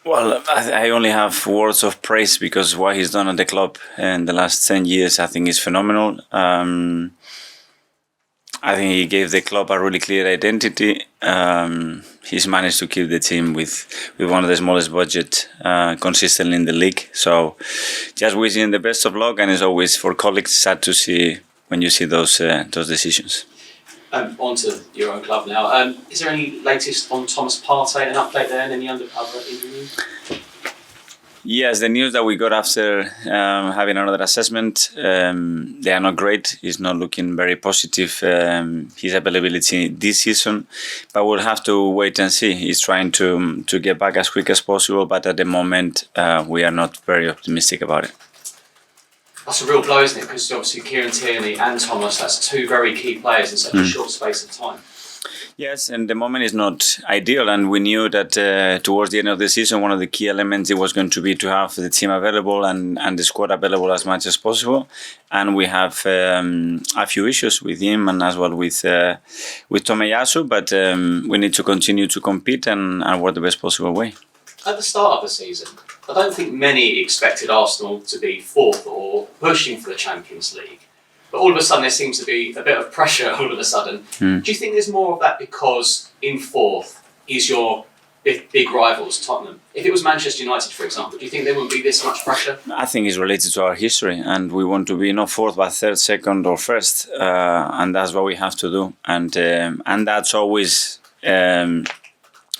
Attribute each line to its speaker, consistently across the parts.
Speaker 1: Well, I only have words of praise because what he's done at the club in the last 10 years, I think is phenomenal. I think he gave the club a really clear identity. He's managed to keep the team with one of the smallest budget consistently in the league. So just wishing him the best of luck, and it's always for colleagues sad to see when you see those decisions.
Speaker 2: On to your own club now. Is there any latest on Thomas Partey, an update there, and any other injury news?
Speaker 1: Yes, the news that we got after having another assessment, they are not great. He's not looking very positive, his availability this season, but we'll have to wait and see. He's trying to get back as quick as possible, but at the moment we are not very optimistic about it.
Speaker 2: That's a real blow, isn't it? Because obviously Kieran Tierney and Thomas, that's two very key players in such a short space of time.
Speaker 1: Yes, and the moment is not ideal, and we knew that towards the end of the season, one of the key elements it was going to be to have the team available and the squad available as much as possible. And we have a few issues with him and as well with Tomiyasu, but we need to continue to compete and work the best possible way.
Speaker 2: At the start of the season, I don't think many expected Arsenal to be fourth or pushing for the Champions League. But all of a sudden there seems to be a bit of pressure all of a sudden. Do you think there's more of that because in fourth is your big rivals, Tottenham? If it was Manchester United, for example, do you think there wouldn't be this much pressure?
Speaker 1: I think it's related to our history, and we want to be not fourth but third, second or first, and that's what we have to do. And that's always...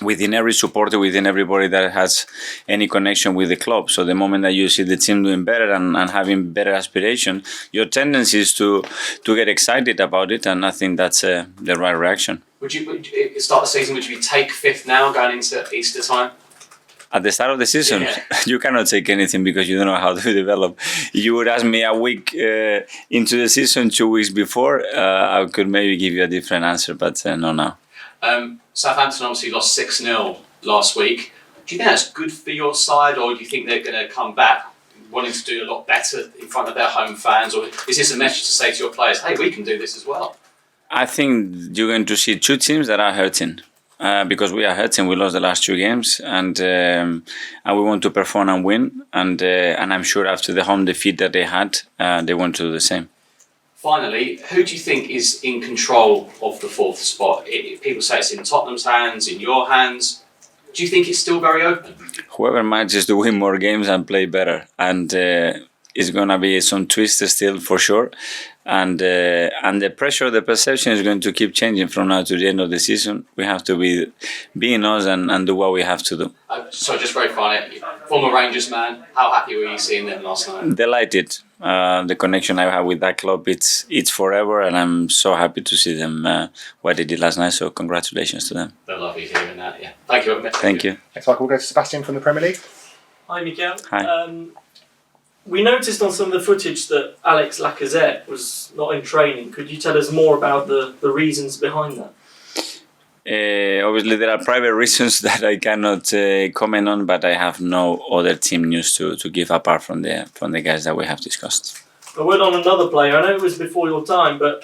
Speaker 1: within every supporter, within everybody that has any connection with the club. So the moment that you see the team doing better and having better aspiration, your tendency is to get excited about it, and I think that's the right reaction.
Speaker 2: Would you start the season, would you take fifth now going into Easter time?
Speaker 1: At the start of the season, you cannot take anything because you don't know how to develop. You would ask me a week into the season, 2 weeks before, I could maybe give you a different answer, but no now.
Speaker 2: Southampton obviously lost 6-0 last week. Do you think that's good for your side, or do you think they're going to come back wanting to do a lot better in front of their home fans, or is this a message to say to your players, hey, we can do this as well?
Speaker 1: I think you're going to see two teams that are hurting. Because we are hurting, we lost the last 2 games, and we want to perform and win. And I'm sure after the home defeat that they had, they want to do the same.
Speaker 2: Finally, who do you think is in control of the fourth spot? People say it's in Tottenham's hands, in your hands. Do you think it's still very open?
Speaker 1: Whoever manages to win more games and play better, and it's gonna be some twists still for sure. And the pressure, the perception is going to keep changing from now to the end of the season. We have to be in us and do what we have to do.
Speaker 2: So just very finally, former Rangers man, how happy were you seeing them last night?
Speaker 1: Delighted. The connection I have with that club, it's forever, and I'm so happy to see them what they did last night. So congratulations to them.
Speaker 2: They're lovely hearing that. Yeah. Thank you.
Speaker 1: Thank you.
Speaker 3: Next, Michael, we'll go to Sebastian from the Premier League.
Speaker 4: Hi, Mikel.
Speaker 1: Hi.
Speaker 4: We noticed on some of the footage that Alex Lacazette was not in training. Could you tell us more about the reasons behind that?
Speaker 1: Obviously, there are private reasons that I cannot comment on, but I have no other team news to give apart from the guys that we have discussed.
Speaker 4: A word on another player. I know it was before your time, but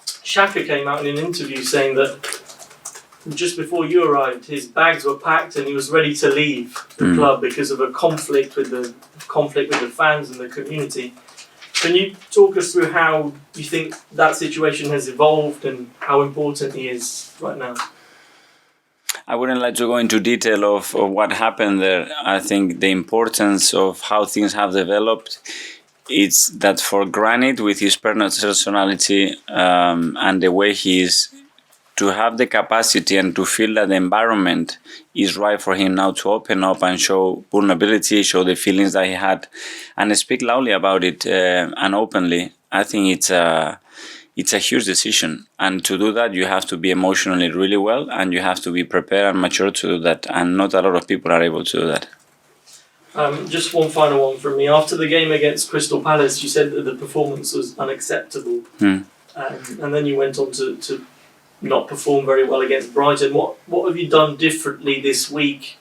Speaker 4: Xhaka came out in an interview saying that just before you arrived, his bags were packed and he was ready to leave the club because of a conflict with the fans and the community. Can you talk us through how you think that situation has evolved and how important he is right now?
Speaker 1: I wouldn't like to go into detail of what happened there. I think the importance of how things have developed, it's that for granted with his personality and the way he is, to have the capacity and to feel that the environment is right for him now to open up and show vulnerability, show the feelings that he had, and speak loudly about it and openly. I think it's a huge decision. And to do that, you have to be emotionally really well, and you have to be prepared and mature to do that. And not a lot of people are able to do that.
Speaker 4: Just one final one from me. After the game against Crystal Palace, you said that the performance was unacceptable. And then you went on to not perform very well against Brighton. What have you done differently this week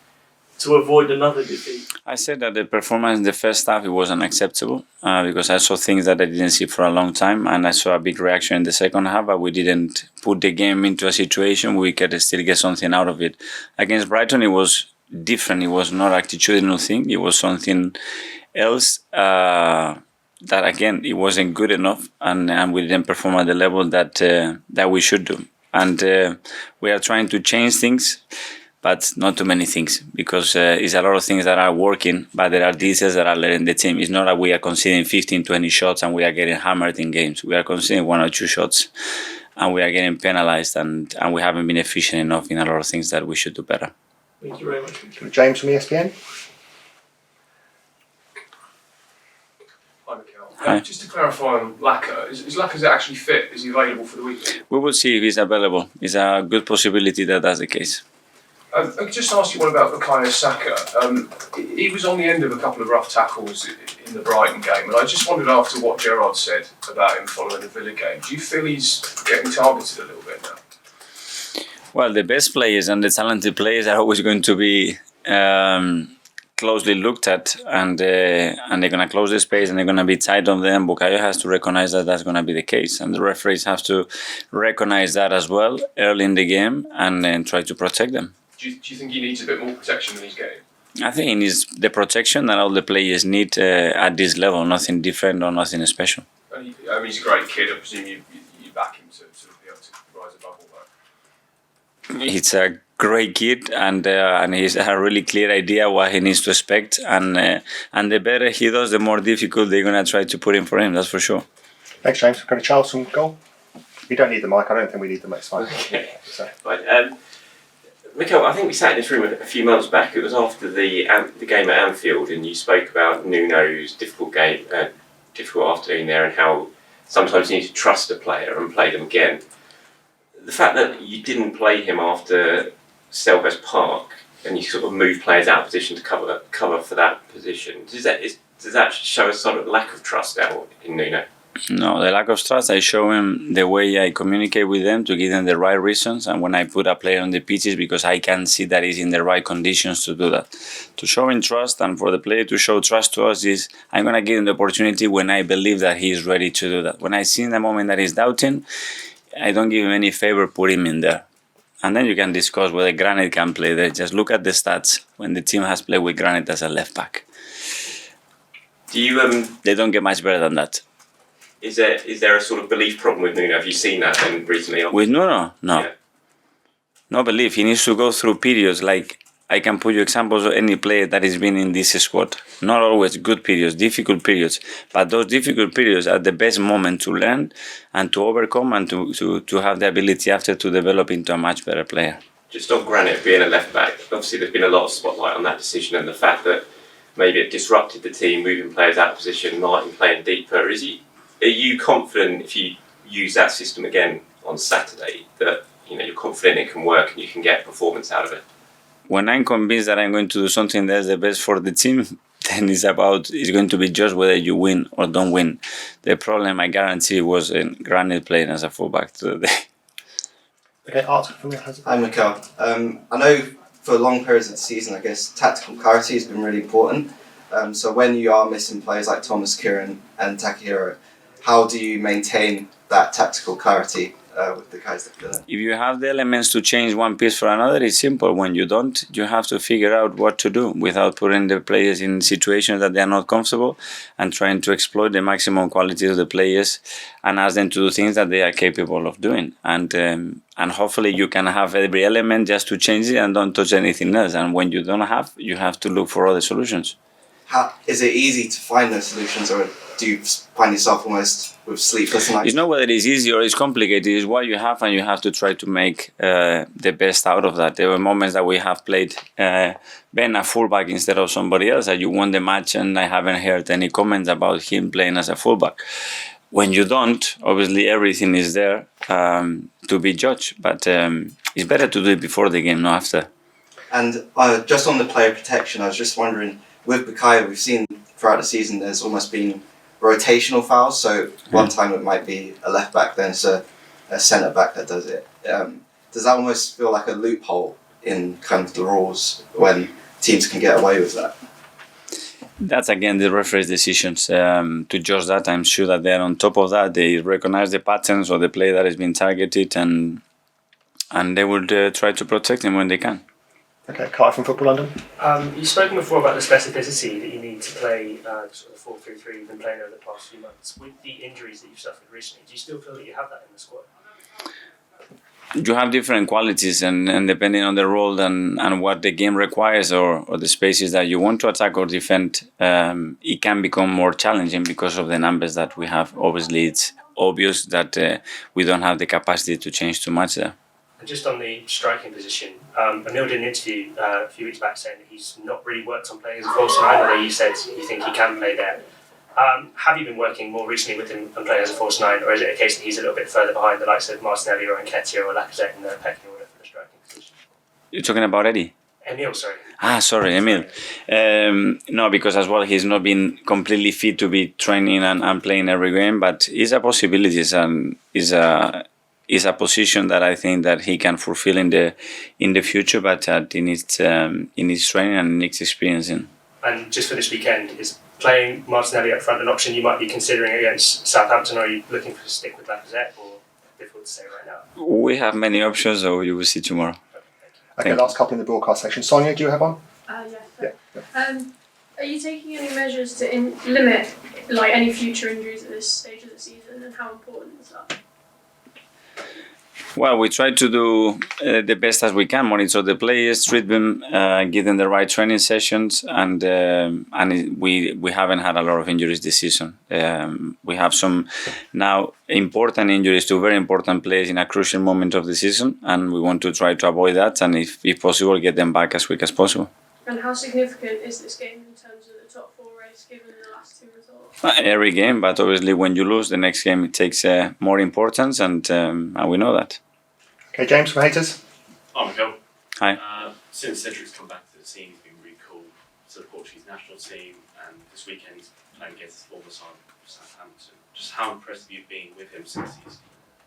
Speaker 4: to avoid another defeat?
Speaker 1: I said that the performance in the first half, it was unacceptable because I saw things that I didn't see for a long time, and I saw a big reaction in the second half, but we didn't put the game into a situation where we could still get something out of it. Against Brighton, it was different. It was not attitudinal thing. It was something else that again it wasn't good enough, and we didn't perform at the level that we should do. And we are trying to change things, but not too many things, because it's a lot of things that are working, but there are details that are letting the team. It's not that we are conceding 15, 20 shots and we are getting hammered in games. We are conceding 1 or 2 shots and we are getting penalized, and we haven't been efficient enough in a lot of things that we should do better.
Speaker 4: Thank you very much.
Speaker 3: James from ESPN.
Speaker 5: Hi, Mikel.
Speaker 1: Hi.
Speaker 5: Just to clarify on Laka, is Lacazette actually fit? Is he available for the weekend?
Speaker 1: We will see if he's available. It's a good possibility that that's the case.
Speaker 5: I could just ask you one about Bukayo Saka. He was on the end of a couple of rough tackles in the Brighton game, and I just wondered, after what Gerrard said about him following the Villa game, do you feel he's getting targeted a little bit now?
Speaker 1: Well, the best players and the talented players are always going to be closely looked at, and they're going to close the space and they're going to be tight on them. Bukayo has to recognize that that's going to be the case, and the referees have to recognize that as well early in the game and then try to protect them.
Speaker 5: Do you think he needs a bit more protection than he's getting?
Speaker 1: I think he needs the protection that all the players need at this level. Nothing different or nothing special.
Speaker 5: I mean, he's a great kid. I presume you back him to sort of be able to rise above all that.
Speaker 1: He's a great kid, and he's a really clear idea what he needs to expect. And the better he does, the more difficult they're going to try to put in for him. That's for sure.
Speaker 3: Thanks, James. Got a Charlton goal. You don't need the mic. I don't think we need the mic. It's fine.
Speaker 6: Okay.
Speaker 3: So.
Speaker 6: Right. Mikel, I think we sat in this room a few months back. It was after the game at Anfield, and you spoke about Nuno's difficult afternoon there, and how sometimes you need to trust a player and play them again. The fact that you didn't play him after Selhurst Park, and you sort of moved players out of position to cover for that position, does that show a sort of lack of trust now in Nuno?
Speaker 1: No, the lack of trust, I show him the way I communicate with them to give them the right reasons, and when I put a player on the pitches, because I can see that he's in the right conditions to do that. To show him trust, and for the player to show trust to us, is I'm going to give him the opportunity when I believe that he is ready to do that. When I see in the moment that he's doubting, I don't give him any favor, put him in there. And then you can discuss whether Granit can play there. Just look at the stats when the team has played with Granit as a left back. They don't get much better than that.
Speaker 6: Is there a sort of belief problem with Nuno? Have you seen that then recently?
Speaker 1: With Nuno? No.
Speaker 6: Yeah.
Speaker 1: No belief. He needs to go through periods. Like, I can put you examples of any player that has been in this squad. Not always good periods, difficult periods. But those difficult periods are the best moment to learn and to overcome, and to have the ability after to develop into a much better player.
Speaker 6: Just on Granit being a left back, obviously there's been a lot of spotlight on that decision and the fact that maybe it disrupted the team, moving players out of position, Martin playing deeper. Are you confident if you use that system again on Saturday that you're confident it can work and you can get performance out of it?
Speaker 1: When I'm convinced that I'm going to do something that's the best for the team, then it's going to be just whether you win or don't win. The problem, I guarantee, was in Granit playing as a fullback today.
Speaker 3: Okay, Art from me.
Speaker 7: Hi, Mikel. I know for long periods of the season, I guess tactical clarity has been really important. So when you are missing players like Thomas, Kieran and Takahiro, how do you maintain that tactical clarity with the guys that fill in?
Speaker 1: If you have the elements to change one piece for another, it's simple. When you don't, you have to figure out what to do without putting the players in situations that they are not comfortable, and trying to exploit the maximum quality of the players and ask them to do things that they are capable of doing. And hopefully you can have every element just to change it and don't touch anything else. And when you don't have, you have to look for other solutions.
Speaker 7: Is it easy to find those solutions, or do you find yourself almost with sleepless nights?
Speaker 1: It's not whether it's easy or it's complicated. It's what you have, and you have to try to make the best out of that. There were moments that we have played Ben a fullback instead of somebody else, and you won the match, and I haven't heard any comments about him playing as a fullback. When you don't, obviously everything is there to be judged, but it's better to do it before the game, not after.
Speaker 7: And just on the player protection, I was just wondering, with Bukayo, we've seen throughout the season there's almost been rotational fouls. So one time it might be a left back, then it's a centre back that does it. Does that almost feel like a loophole in kind of the rules when teams can get away with that?
Speaker 1: That's again the referee's decisions to judge that. I'm sure that they're on top of that. They recognize the patterns of the player that has been targeted, and they would try to protect him when they can.
Speaker 3: Okay, Kai from Football London.
Speaker 8: You've spoken before about the specificity that you need to play sort of 4-3-3 you've been playing over the past few months. With the injuries that you've suffered recently, do you still feel that you have that in the squad?
Speaker 1: You have different qualities, and depending on the role and what the game requires or the spaces that you want to attack or defend, it can become more challenging because of the numbers that we have. Obviously, it's obvious that we don't have the capacity to change too much there.
Speaker 8: And just on the striking position, Emil did an interview a few weeks back saying that he's not really worked on playing as a false nine, although you said you think he can play there. Have you been working more recently with him and playing as a false nine, or is it a case that he's a little bit further behind the likes of Martinelli or Nketiah or Lacazette in the pecking order for the striking position?
Speaker 1: You're talking about Eddie?
Speaker 8: Emil, sorry.
Speaker 1: Sorry, Emil. No, because as well he's not been completely fit to be training and playing every game, but it's a possibility and is a position that I think that he can fulfill in the future, but it needs training and needs experience in.
Speaker 8: And just for this weekend, is playing Martinelli up front an option you might be considering against Southampton, or are you looking to stick with Lacazette, or difficult to say right now?
Speaker 1: We have many options, so you will see tomorrow.
Speaker 3: Okay, last couple in the broadcast section. Sonia, do you have one?
Speaker 9: Yeah. Are you taking any measures to limit any future injuries at this stage of the season, and how important is that?
Speaker 1: Well, we try to do the best as we can, monitor the players, treat them, give them the right training sessions, and we haven't had a lot of injuries this season. We have some now important injuries to very important players in a crucial moment of the season, and we want to try to avoid that, and if possible, get them back as quick as possible.
Speaker 9: And how significant is this game in terms of the top four race, given the last two results?
Speaker 1: Every game, but obviously when you lose, the next game it takes more importance, and we know that.
Speaker 3: Okay, James from Haters.
Speaker 10: Hi, Mikel.
Speaker 1: Hi.
Speaker 10: Since Cedric's come back to the team, he's been recalled to the Portuguese national team, and this weekend he's playing against his former side, Southampton. Just how impressed have you been with him since he's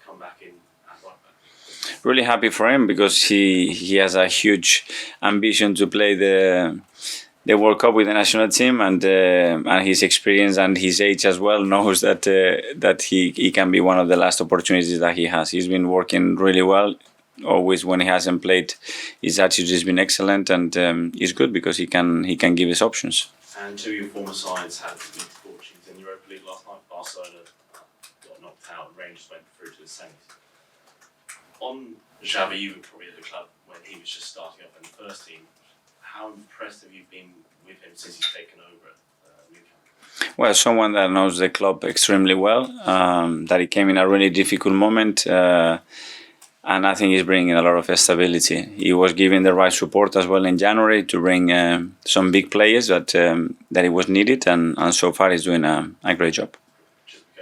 Speaker 10: come back in at right back?
Speaker 1: Really happy for him because he has a huge ambition to play the World Cup with the national team, and his experience and his age as well knows that he can be one of the last opportunities that he has. He's been working really well. Always when he hasn't played, his attitude has been excellent, and it's good because he can give his options.
Speaker 10: And two of your former sides had to beat fortunes in the Europa League last night. Barcelona got knocked out, and Rangers went through to the semis. On Xavi, you were probably at the club when he was just starting up in the first team. How impressed have you been with him since he's taken over at Newcastle?
Speaker 1: Well, someone that knows the club extremely well, that he came in a really difficult moment, and I think he's bringing a lot of stability. He was given the right support as well in January to bring some big players that it was needed, and so far he's doing a great job.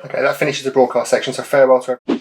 Speaker 3: Okay, that finishes the broadcast section, so farewell to everyone.